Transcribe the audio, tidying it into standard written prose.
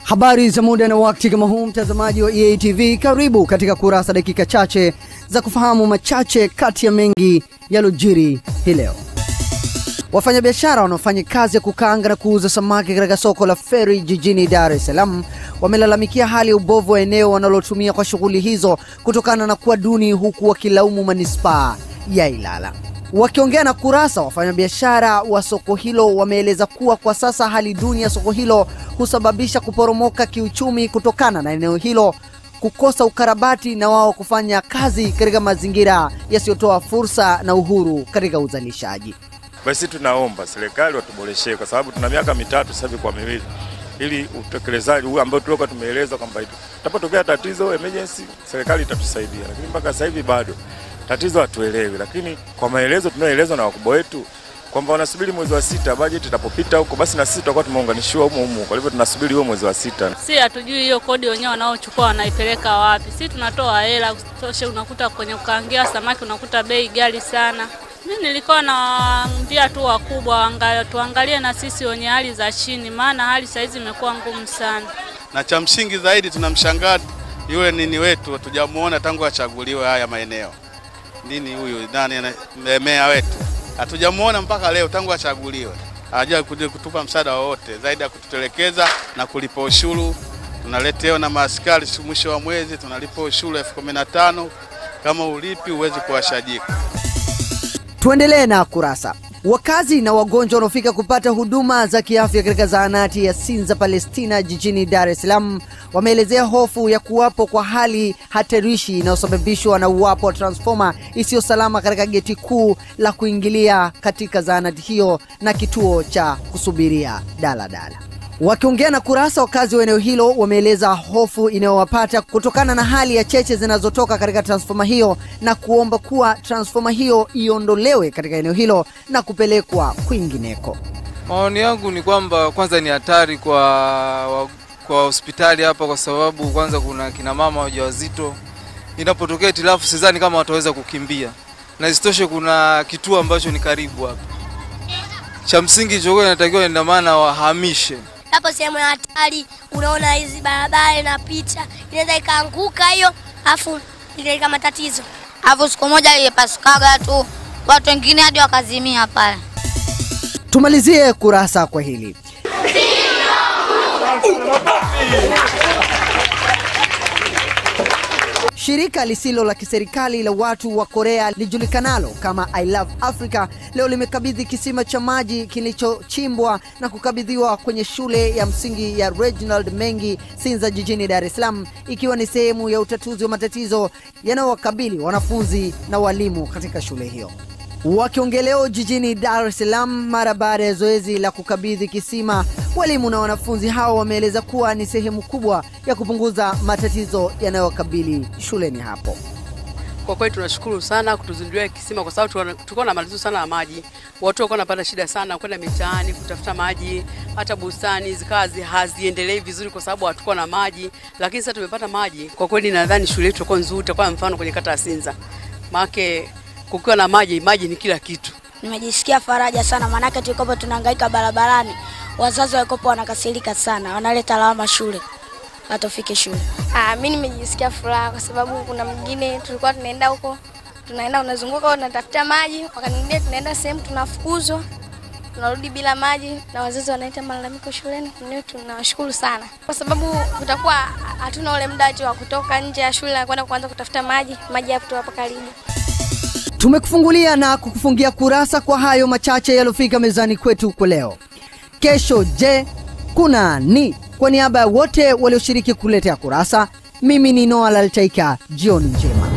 Habari za muda na wakati kama huu, mtazamaji wa EATV, karibu katika kurasa dakika chache za kufahamu machache kati ya mengi yalojiri hii leo. Wafanyabiashara wanaofanya kazi ya kukaanga na kuuza samaki katika soko la Ferry jijini Dar es Salaam wamelalamikia hali ya ubovu wa eneo wanalotumia kwa shughuli hizo kutokana na kuwa duni, huku wakilaumu manispaa ya Ilala. Wakiongea na Kurasa, wafanyabiashara wa soko hilo wameeleza kuwa kwa sasa hali duni ya soko hilo husababisha kuporomoka kiuchumi kutokana na eneo hilo kukosa ukarabati na wao kufanya kazi katika mazingira yasiyotoa fursa na uhuru katika uzalishaji. Basi tunaomba serikali watuboreshee, kwa sababu tuna miaka mitatu sasa kwa miwili ili utekelezaji huu ambao tulikuwa tumeeleza kwamba tutapotokea tatizo emergency serikali itatusaidia, lakini mpaka sasa hivi bado tatizo hatuelewi. Lakini kwa maelezo tunayoelezwa na wakubwa wetu kwamba wanasubiri mwezi wa 6 budget itapopita huko, basi na sisi tutakuwa tumeunganishiwa huko. Kwa hivyo tunasubiri huo mwezi wa 6. Si hatujui hiyo kodi wenyewe wanaochukua wanaipeleka wapi. Sisi tunatoa hela tosha, unakuta kwenye kukaangia samaki unakuta bei ghali sana. Mimi nilikuwa naambia tu wakubwa tuangalie na sisi wenye hali za chini, maana hali saizi imekuwa ngumu sana. Na cha msingi zaidi tunamshangaa yule nini wetu, hatujamuona tangu achaguliwe haya maeneo. Nini huyu nani meya wetu? Hatujamuona mpaka leo tangu achaguliwe. Hajakuja kutupa msaada wowote zaidi ya kututelekeza na kulipa ushuru. Tunaletewa na maaskari mwisho wa mwezi, tunalipa ushuru 15,000. Kama ulipi uwezi kuwashajika. Tuendelee na Kurasa. Wakazi na wagonjwa wanaofika kupata huduma za kiafya katika zahanati ya Sinza Palestina jijini Dar es Salaam wameelezea hofu ya kuwapo kwa hali hatarishi inayosababishwa na uwapo wa transformer isiyo salama katika geti kuu la kuingilia katika zahanati hiyo na kituo cha kusubiria daladala. Wakiongea na Kurasa, wakazi wa eneo hilo wameeleza hofu inayowapata kutokana na hali ya cheche zinazotoka katika transformer hiyo na kuomba kuwa transformer hiyo iondolewe katika eneo hilo na kupelekwa kwingineko. Maoni yangu ni kwamba kwanza ni hatari kwa hospitali hapa, kwa sababu kwanza kuna kina mama wajawazito. Inapotokea hitilafu sidhani kama wataweza kukimbia. Na isitoshe kuna kituo ambacho ni karibu hapa. Cha msingi chochote inatakiwa ina maana wahamishe. Hapo sehemu ya hatari, unaona hizi barabara na picha inaweza ikaanguka hiyo, afu ile matatizo. Hapo siku moja ilipasukaga tu, watu wengine hadi wakazimia pale. Tumalizie Kurasa kwa hili. Shirika lisilo la kiserikali la watu wa Korea lijulikanalo kama I Love Africa leo limekabidhi kisima cha maji kilichochimbwa na kukabidhiwa kwenye shule ya msingi ya Reginald Mengi Sinza jijini Dar es Salaam, ikiwa ni sehemu ya utatuzi wa matatizo yanayowakabili wanafunzi na walimu katika shule hiyo. Wakiongeleo jijini Dar es Salaam mara baada ya zoezi la kukabidhi kisima, walimu na wanafunzi hao wameeleza kuwa ni sehemu kubwa ya kupunguza matatizo yanayowakabili shuleni hapo. Kwa kweli tunashukuru sana kutuzindulia kisima, kwa sababu tulikuwa na matatizo sana ya maji. Watu walikuwa wanapata shida sana kwenda mitaani kutafuta maji, hata bustani zikazi haziendelei vizuri kwa sababu hatukuwa na maji. Lakini sasa tumepata maji. Kwa kweli nadhani shule yetu iko nzuri, itakuwa mfano kwenye kata ya Sinza. Maana kukiwa na maji ni kila kitu. Nimejisikia faraja sana, maana tulikuwa tunahangaika barabarani. Wazazi walikuwa wanakasirika sana, wanaleta lawama shule hatofike shule. Mimi nimejisikia furaha kwa sababu kuna mwingine tulikuwa tunaenda huko, unazunguka unatafuta maji, wakaniambia tunaenda sehemu tunafukuzwa, tunarudi bila maji na wazazi wanaita malalamiko shuleni. Tunawashukuru sana kwa sababu tutakuwa hatuna ule muda wa kutoka nje ya shule na kwenda kuanza kutafuta maji hapo hapa karibu. Tumekufungulia na kukufungia Kurasa kwa hayo machache yalofika mezani kwetu kwa leo. Kesho je, kuna ni? Kwa niaba ya wote walioshiriki kuletea Kurasa, mimi ni Noah Laltaika. Jioni njema.